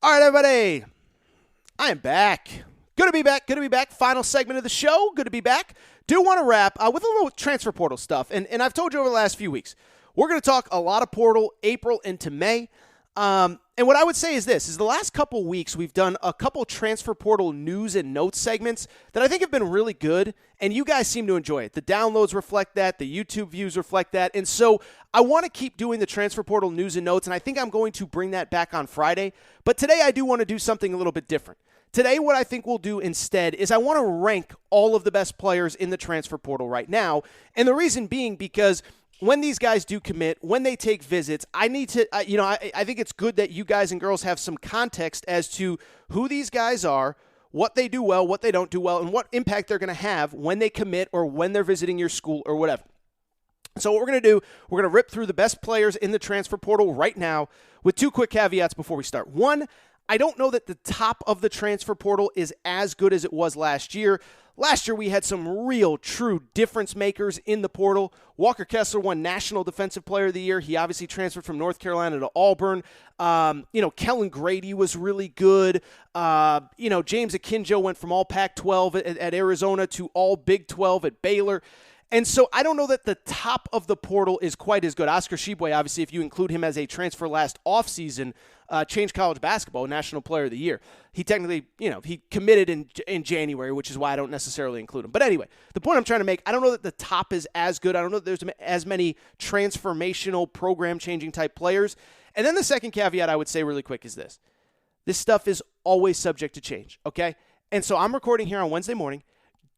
All right, everybody. I am back. Good to be back. Good to be back. Final segment of the show. Good to be back. Do want to wrap with a little transfer portal stuff. And I've told you over the last few weeks, we're going to talk a lot of portal April into May. And what I would say is this, is the last couple weeks we've done a couple transfer portal news and notes segments that I think have been really good, and you guys seem to enjoy it. The downloads reflect that. The YouTube views reflect that. And so I want to keep doing the transfer portal news and notes, and I think I'm going to bring that back on Friday. But today I do want to do something a little bit different. Today, what I think we'll do instead is I want to rank all of the best players in the transfer portal right now. And the reason being because when these guys do commit, when they take visits, I need to, I think it's good that you guys and girls have some context as to who these guys are, what they do well, what they don't do well, and what impact they're going to have when they commit or when they're visiting your school or whatever. So what we're going to do, we're going to rip through the best players in the transfer portal right now with two quick caveats before we start. One, I don't know that the top of the transfer portal is as good as it was last year. Last year, we had some real, true difference makers in the portal. Walker Kessler won National Defensive Player of the Year. He obviously transferred from North Carolina to Auburn. Kellen Grady was really good. James Akinjo went from all Pac-12 at Arizona to all Big 12 at Baylor. And so I don't know that the top of the portal is quite as good. Oscar Tshiebwe, obviously, if you include him as a transfer last offseason, changed college basketball, National Player of the Year. He technically, he committed in January, which is why I don't necessarily include him. But anyway, the point I'm trying to make, I don't know that the top is as good. I don't know that there's as many transformational, program-changing type players. And then the second caveat I would say really quick is this. This stuff is always subject to change, okay? And so I'm recording here on Wednesday morning.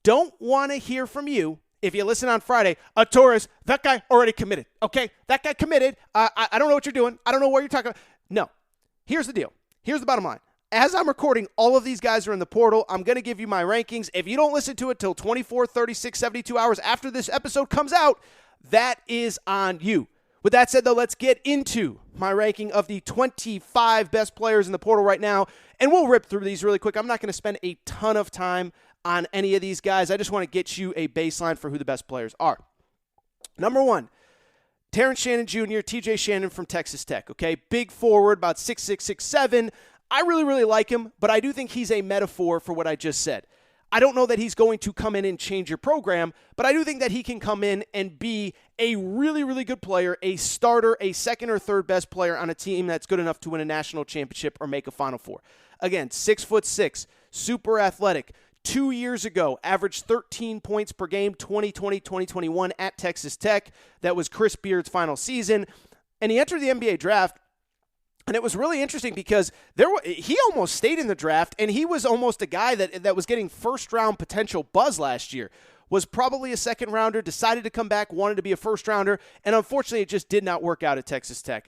Don't want to hear from you. If you listen on Friday, Torres, that guy already committed, okay? That guy committed. I don't know what you're doing. I don't know what you're talking about. No. Here's the deal. Here's the bottom line. As I'm recording, all of these guys are in the portal. I'm going to give you my rankings. If you don't listen to it till 24, 36, 72 hours after this episode comes out, that is on you. With that said, though, let's get into my ranking of the 25 best players in the portal right now, and we'll rip through these really quick. I'm not going to spend a ton of time on any of these guys. I just want to get you a baseline for who the best players are. Number one, Taryn Shannon Jr., TJ Shannon from Texas Tech, okay? Big forward, about 6'6", 6'7". I really, really like him, but I do think he's a metaphor for what I just said. I don't know that he's going to come in and change your program, but I do think that he can come in and be a really, really good player, a starter, a second or third best player on a team that's good enough to win a national championship or make a Final Four. Again, 6'6", super athletic. 2 years ago, averaged 13 points per game, 2020, 2021 at Texas Tech. That was Chris Beard's final season. And he entered the NBA draft, and it was really interesting because he almost stayed in the draft, and he was almost a guy that was getting first-round potential buzz last year. Was probably a second-rounder, decided to come back, wanted to be a first-rounder, and unfortunately it just did not work out at Texas Tech.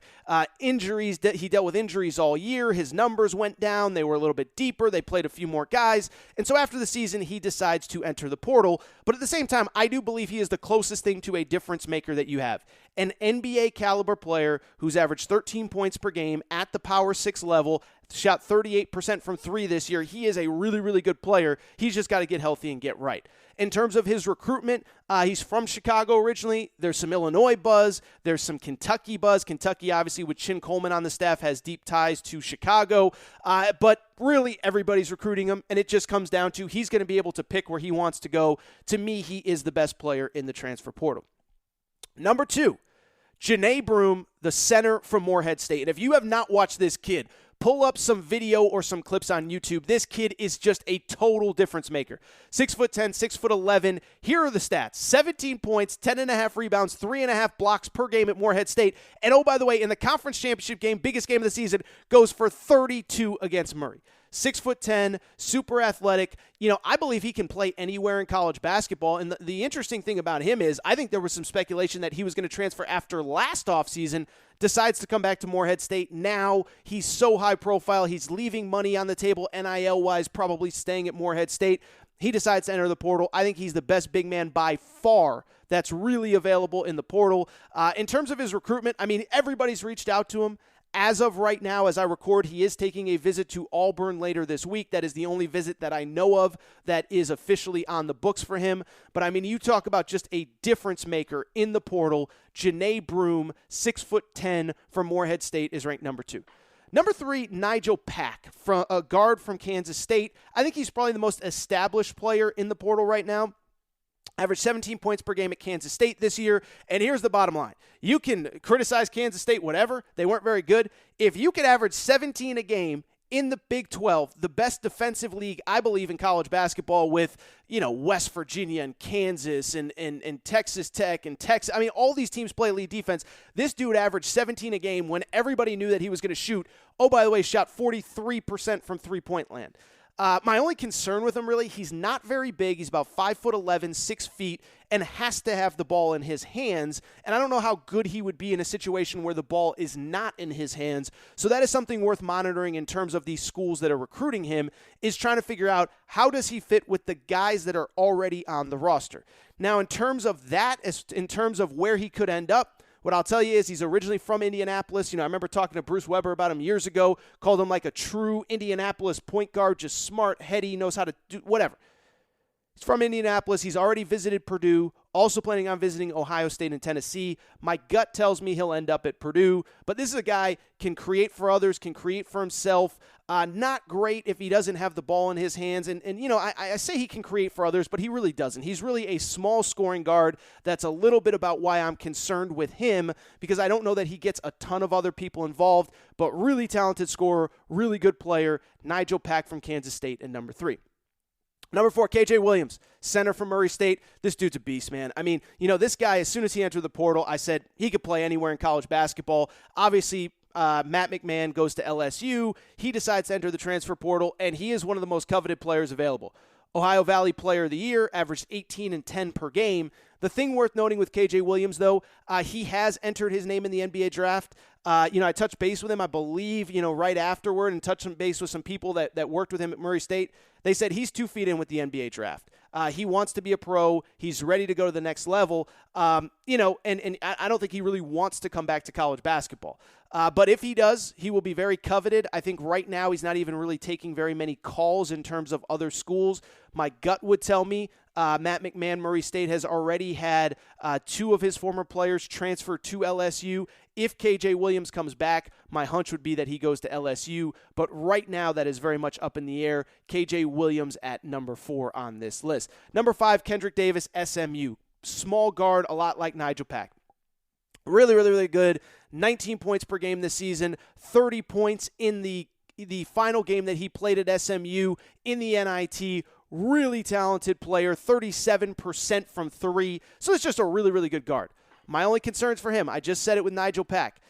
Injuries, he dealt with injuries all year. His numbers went down. They were a little bit deeper. They played a few more guys. And so after the season, he decides to enter the portal. But at the same time, I do believe he is the closest thing to a difference maker that you have. An NBA-caliber player who's averaged 13 points per game at the Power 6 level, shot 38% from three this year. He is a really, really good player. He's just got to get healthy and get right. In terms of his recruitment, he's from Chicago originally. There's some Illinois buzz. There's some Kentucky buzz. Kentucky, obviously, with Chin Coleman on the staff, has deep ties to Chicago. But really, everybody's recruiting him, and it just comes down to he's going to be able to pick where he wants to go. To me, he is the best player in the transfer portal. Number two, Janae Broome, the center from Morehead State. And if you have not watched this kid, pull up some video or some clips on YouTube. This kid is just a total difference maker. 6'10", 6'11". Here are the stats. 17 points, 10.5 rebounds, 3.5 blocks per game at Morehead State. And oh, by the way, in the conference championship game, biggest game of the season, goes for 32 against Murray. 6'10", super athletic. I believe he can play anywhere in college basketball. And the interesting thing about him is I think there was some speculation that he was going to transfer after last offseason, decides to come back to Morehead State. Now he's so high profile. He's leaving money on the table, NIL-wise, probably staying at Morehead State. He decides to enter the portal. I think he's the best big man by far that's really available in the portal. In terms of his recruitment, everybody's reached out to him. As of right now, as I record, he is taking a visit to Auburn later this week. That is the only visit that I know of that is officially on the books for him. But, you talk about just a difference maker in the portal. Janae Broome, 6'10", from Morehead State, is ranked number 2. Number 3, Nigel Pack, from a guard from Kansas State. I think he's probably the most established player in the portal right now. Averaged 17 points per game at Kansas State this year. And here's the bottom line. You can criticize Kansas State, whatever. They weren't very good. If you could average 17 a game in the Big 12, the best defensive league, I believe, in college basketball with, West Virginia and Kansas and Texas Tech and Texas. I mean, all these teams play elite defense. This dude averaged 17 a game when everybody knew that he was going to shoot. Oh, by the way, shot 43% from three-point land. My only concern with him, really, he's not very big. He's about 5'11", 6 feet, and has to have the ball in his hands. And I don't know how good he would be in a situation where the ball is not in his hands. So that is something worth monitoring in terms of these schools that are recruiting him, is trying to figure out how does he fit with the guys that are already on the roster. Now, in terms of that, in terms of where he could end up, what I'll tell you is he's originally from Indianapolis. I remember talking to Bruce Weber about him years ago, called him like a true Indianapolis point guard, just smart, heady, knows how to do whatever. He's from Indianapolis. He's already visited Purdue, also planning on visiting Ohio State and Tennessee. My gut tells me he'll end up at Purdue, but this is a guy can create for others, can create for himself. Not great if he doesn't have the ball in his hands. And I say he can create for others, but he really doesn't. He's really a small scoring guard. That's a little bit about why I'm concerned with him, because I don't know that he gets a ton of other people involved, but really talented scorer, really good player, Nigel Pack from Kansas State, and number 3. Number 4, KJ Williams, center from Murray State. This dude's a beast, man. I mean, this guy, as soon as he entered the portal, I said he could play anywhere in college basketball. Obviously, Matt McMahon goes to LSU. He decides to enter the transfer portal, and he is one of the most coveted players available. Ohio Valley Player of the Year, averaged 18 and 10 per game. The thing worth noting with KJ Williams, though, he has entered his name in the NBA draft. I touched base with him, I believe, right afterward, and touched base with some people that worked with him at Murray State. They said he's 2 feet in with the NBA draft. He wants to be a pro. He's ready to go to the next level. And I don't think he really wants to come back to college basketball. But if he does, he will be very coveted. I think right now he's not even really taking very many calls in terms of other schools. My gut would tell me Matt McMahon, Murray State, has already had 2 of his former players transfer to LSU. If KJ Williams comes back, my hunch would be that he goes to LSU. But right now, that is very much up in the air. KJ Williams at number 4 on this list. Number 5, Kendrick Davis, SMU. Small guard, a lot like Nigel Pack. Really, really, really good. 19 points per game this season. 30 points in the final game that he played at SMU in the NIT. Really talented player, 37% from 3. So it's just a really, really good guard. My only concerns for him, I just said it with Nigel Pack.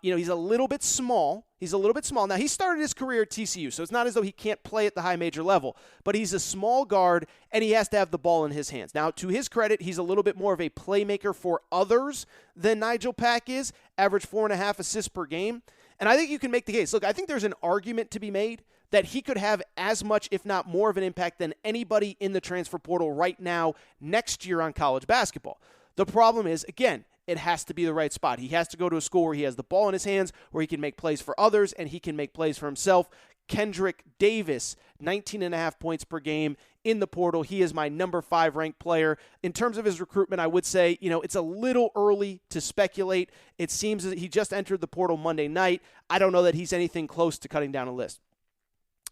He's a little bit small. Now, he started his career at TCU, so it's not as though he can't play at the high major level, but he's a small guard, and he has to have the ball in his hands. Now, to his credit, he's a little bit more of a playmaker for others than Nigel Pack is, average 4.5 assists per game, and I think you can make the case. Look, I think there's an argument to be made that he could have as much, if not more, of an impact than anybody in the transfer portal right now next year on college basketball. The problem is, again, it has to be the right spot. He has to go to a school where he has the ball in his hands, where he can make plays for others, and he can make plays for himself. Kendrick Davis, 19.5 points per game in the portal. He is my number 5 ranked player. In terms of his recruitment, I would say, it's a little early to speculate. It seems that he just entered the portal Monday night. I don't know that he's anything close to cutting down a list.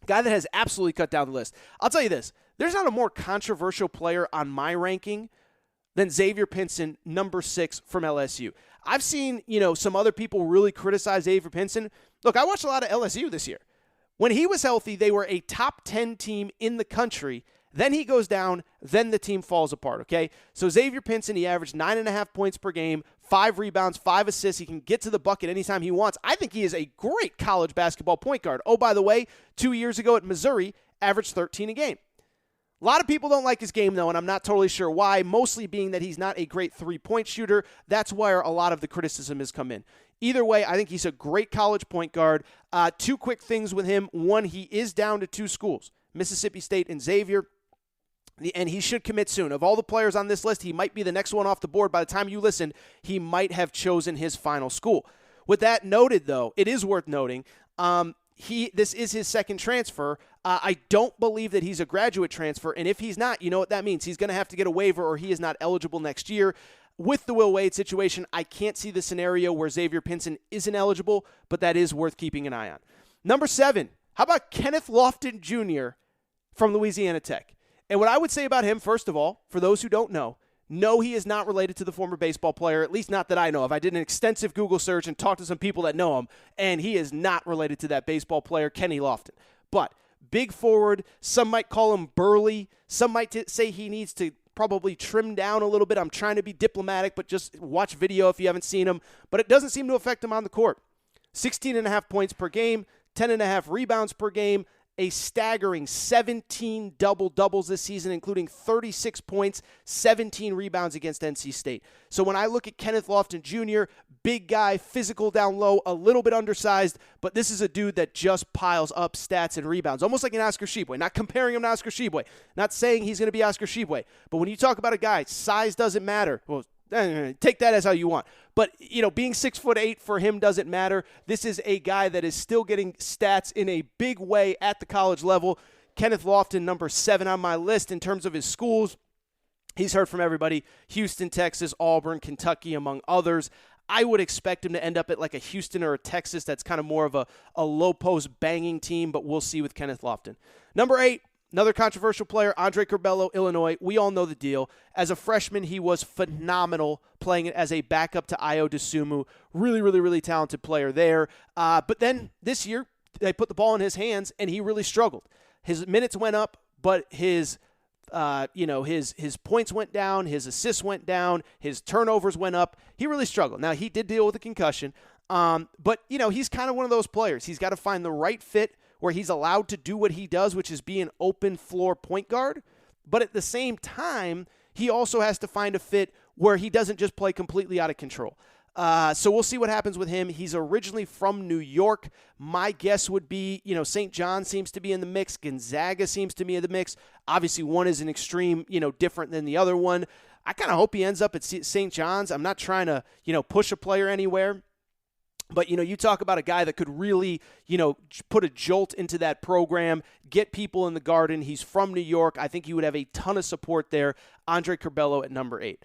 Guy that has absolutely cut down the list. I'll tell you this. There's not a more controversial player on my ranking than Xavier Pinson, number 6 from LSU. I've seen, some other people really criticize Xavier Pinson. Look, I watched a lot of LSU this year. When he was healthy, they were a top 10 team in the country. Then he goes down, then the team falls apart, okay? So Xavier Pinson, he averaged 9.5 points per game, 5 rebounds, 5 assists. He can get to the bucket anytime he wants. I think he is a great college basketball point guard. Oh, by the way, 2 years ago at Missouri, averaged 13 a game. A lot of people don't like his game, though, and I'm not totally sure why, mostly being that he's not a great three-point shooter. That's where a lot of the criticism has come in. Either way, I think he's a great college point guard. 2 quick things with him. One, he is down to 2 schools, Mississippi State and Xavier, and he should commit soon. Of all the players on this list, he might be the next one off the board. By the time you listen, he might have chosen his final school. With that noted, though, it is worth noting, this is his second transfer. I don't believe that he's a graduate transfer, and if he's not, you know what that means. He's going to have to get a waiver or he is not eligible next year. with the Will Wade situation, I can't see the scenario where Xavier Pinson isn't eligible, but that is worth keeping an eye on. Number 7, how about Kenneth Lofton Jr. from Louisiana Tech? And what I would say about him, first of all, for those who don't know, no, he is not related to the former baseball player, at least not that I know of. I did an extensive Google search and talked to some people that know him, and he is not related to that baseball player, Kenny Lofton. But big forward, some might call him burly. Some might say he needs to probably trim down a little bit. I'm trying to be diplomatic, but just watch video if you haven't seen him. But it doesn't seem to affect him on the court. 16.5 points per game, 10.5 rebounds per game, a staggering 17 double-doubles this season, including 36 points, 17 rebounds against NC State. So when I look at Kenneth Lofton Jr., big guy, physical down low, a little bit undersized, but this is a dude that just piles up stats and rebounds, almost like an Oscar Tshiebwe. Not comparing him to Oscar Tshiebwe, not saying he's going to be Oscar Tshiebwe, but when you talk about a guy, size doesn't matter. Well, take that as how you want. But, being 6'8" for him doesn't matter. This is a guy that is still getting stats in a big way at the college level. Kenneth Lofton, number 7 on my list in terms of his schools. He's heard from everybody. Houston, Texas, Auburn, Kentucky, among others. I would expect him to end up at like a Houston or a Texas that's kind of more of a low-post banging team, but we'll see with Kenneth Lofton. Number 8. Another controversial player, Andre Cabello, Illinois. We all know the deal. As a freshman, he was phenomenal playing it as a backup to Ayo Dosunmu. Really, really, really talented player there. But then this year, they put the ball in his hands, and he really struggled. His minutes went up, but his points went down, his assists went down, his turnovers went up. He really struggled. Now, he did deal with a concussion, but he's kind of one of those players. He's got to find the right fit where he's allowed to do what he does, which is be an open floor point guard. But at the same time, he also has to find a fit where he doesn't just play completely out of control. So we'll see what happens with him. He's originally from New York. My guess would be, St. John seems to be in the mix. Gonzaga seems to be in the mix. Obviously, one is an extreme, different than the other one. I kind of hope he ends up at St. John's. I'm not trying to, push a player anywhere. But, you talk about a guy that could really, put a jolt into that program, get people in the Garden. He's from New York. I think he would have a ton of support there. Andre Cabello at number 8.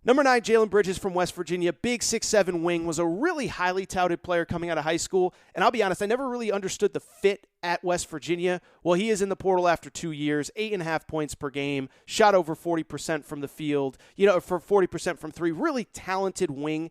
Number 9, Jalen Bridges from West Virginia. Big 6'7" wing, was a really highly touted player coming out of high school. And I'll be honest, I never really understood the fit at West Virginia. Well, he is in the portal after 2 years, 8.5 points per game, shot over 40% from the field, for 40% from 3. Really talented wing.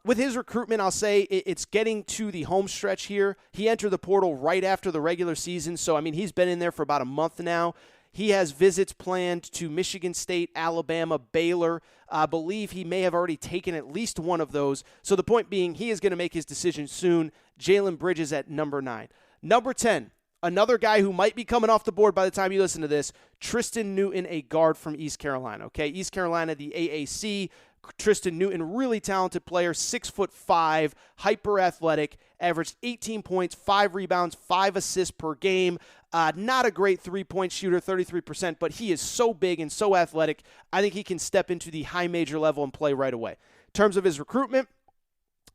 With his recruitment, I'll say it's getting to the home stretch here. He entered the portal right after the regular season, so, he's been in there for about a month now. He has visits planned to Michigan State, Alabama, Baylor. I believe he may have already taken at least one of those. So the point being, he is going to make his decision soon. Jalen Bridges at number 9. Number 10, another guy who might be coming off the board by the time you listen to this, Tristan Newton, a guard from East Carolina. Okay, East Carolina, the AAC. Tristan Newton, really talented player, 6'5", hyper athletic, averaged 18 points, 5 rebounds, 5 assists per game. Not a great three-point shooter, 33%, but he is so big and so athletic. I think he can step into the high major level and play right away. In terms of his recruitment,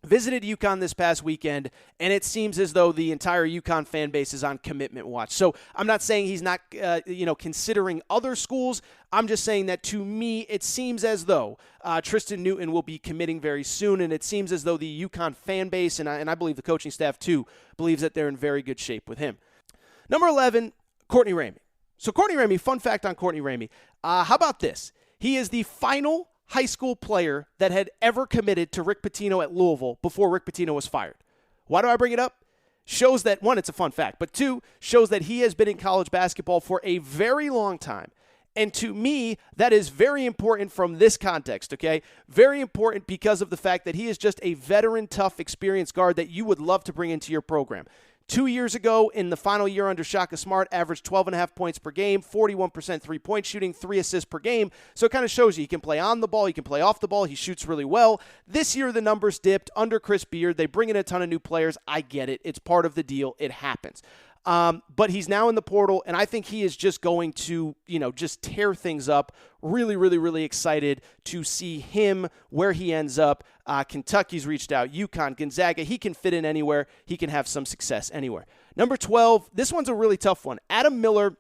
visited UConn this past weekend, and it seems as though the entire UConn fan base is on commitment watch. So I'm not saying he's not, considering other schools. I'm just saying that to me, it seems as though Tristan Newton will be committing very soon, and it seems as though the UConn fan base, and I believe the coaching staff too, believes that they're in very good shape with him. Number 11, Courtney Ramy. So Courtney Ramy, fun fact on Courtney Ramy. How about this? He is the final high school player that had ever committed to Rick Pitino at Louisville before Rick Pitino was fired. Why do I bring it up? Shows that, one, it's a fun fact, but 2, shows that he has been in college basketball for a very long time. And to me, that is very important from this context, okay? Very important because of the fact that he is just a veteran, tough, experienced guard that you would love to bring into your program. 2 years ago, in the final year under Shaka Smart, averaged 12.5 points per game, 41% three-point shooting, 3 assists per game. So it kind of shows you he can play on the ball, he can play off the ball, he shoots really well. This year, the numbers dipped under Chris Beard. They bring in a ton of new players. I get it. It's part of the deal. It happens. But he's now in the portal, and I think he is just going to, just tear things up. Really, really, really excited to see him, where he ends up. Kentucky's reached out. UConn, Gonzaga, he can fit in anywhere. He can have some success anywhere. Number 12, this one's a really tough one. Adam Miller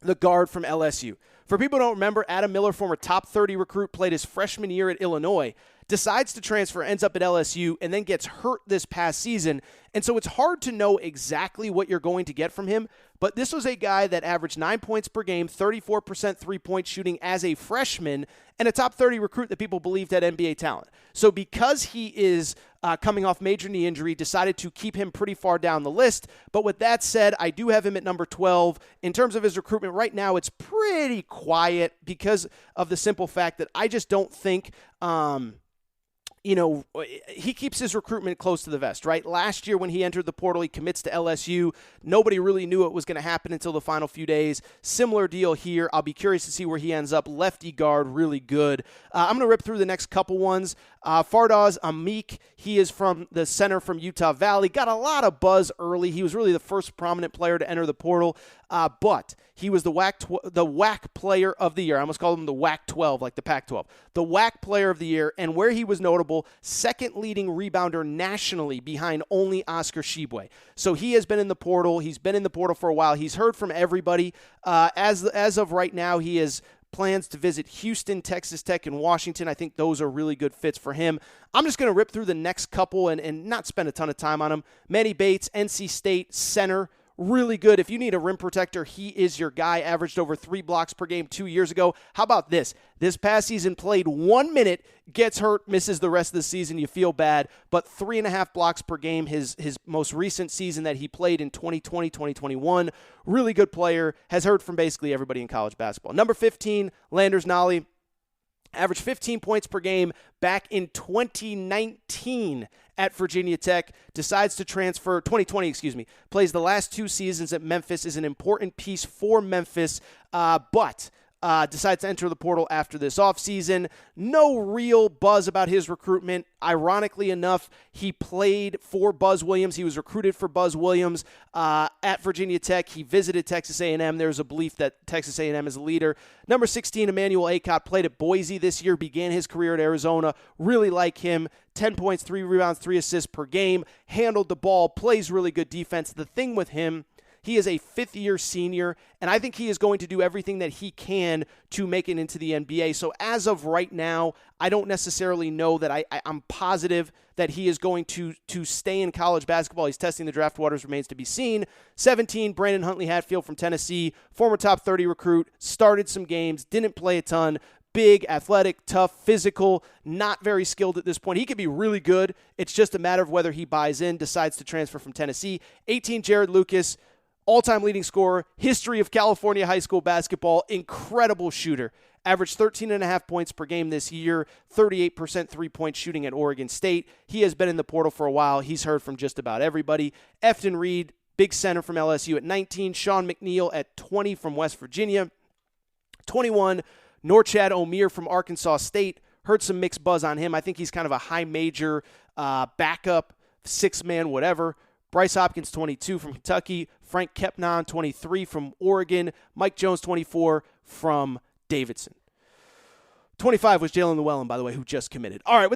the guard from LSU. For people who don't remember, Adam Miller, former top 30 recruit, played his freshman year at Illinois, decides to transfer, ends up at LSU, and then gets hurt this past season. And so it's hard to know exactly what you're going to get from him, but this was a guy that averaged 9 points per game, 34% three-point shooting as a freshman, and a top 30 recruit that people believed had NBA talent. So because he is coming off major knee injury, decided to keep him pretty far down the list. But with that said, I do have him at number 12. In terms of his recruitment right now, it's pretty quiet because of the simple fact that I just don't think he keeps his recruitment close to the vest, right? Last year when he entered the portal, he commits to LSU. Nobody really knew what was going to happen until the final few days. Similar deal here. I'll be curious to see where he ends up. Lefty guard, really good. I'm going to rip through the next couple ones. Fardaz Amik, he is from the center from Utah Valley. Got a lot of buzz early. He was really the first prominent player to enter the portal, but he was the WAC player of the year. I almost called him the WAC 12, like the Pac 12. The WAC player of the year, and where he was notable, second leading rebounder nationally behind only Oscar Tshiebwe. So he has been in the portal. He's been in the portal for a while. He's heard from everybody. As of right now, he has plans to visit Houston, Texas Tech, and Washington. I think those are really good fits for him. I'm just going to rip through the next couple and not spend a ton of time on them. Manny Bates, NC State center, really good. If you need a rim protector, he is your guy. Averaged over 3 blocks per game 2 years ago. How about this? This past season played 1 minute, gets hurt, misses the rest of the season. You feel bad, but 3.5 blocks per game his most recent season that he played in 2020, 2021. Really good player. Has heard from basically everybody in college basketball. Number 15, Landers Nolly. Averaged 15 points per game back in 2019 at Virginia Tech. Decides to transfer, 2020, plays the last 2 seasons at Memphis, is an important piece for Memphis, but decides to enter the portal after this offseason. No real buzz about his recruitment. Ironically enough, he played for Buzz Williams. He was recruited for Buzz Williams at Virginia Tech. He visited Texas A&M. There's a belief that Texas A&M is a leader. Number 16, Emmanuel Acott, played at Boise this year, began his career at Arizona. Really like him. 10 points, 3 rebounds, 3 assists per game. Handled the ball, plays really good defense. The thing with him, he is a 5th-year senior, and I think he is going to do everything that he can to make it into the NBA. So as of right now, I don't necessarily know that I'm positive that he is going to stay in college basketball. He's testing the draft waters, remains to be seen. 17, Brandon Huntley Hatfield from Tennessee, former top 30 recruit, started some games, didn't play a ton. Big, athletic, tough, physical, not very skilled at this point. He could be really good. It's just a matter of whether he buys in, decides to transfer from Tennessee. 18, Jared Lucas, all-time leading scorer, history of California high school basketball, incredible shooter. Averaged 13.5 points per game this year, 38% three-point shooting at Oregon State. He has been in the portal for a while. He's heard from just about everybody. Efton Reed, big center from LSU at 19. Sean McNeil at 20 from West Virginia. 21, Norchad Omier from Arkansas State. Heard some mixed buzz on him. I think he's kind of a high major backup, 6-man, whatever. Bryce Hopkins, 22 from Kentucky. Frank Kepnon, 23 from Oregon. Mike Jones, 24 from Davidson. 25 was Jalen Llewellyn, by the way, who just committed. All right.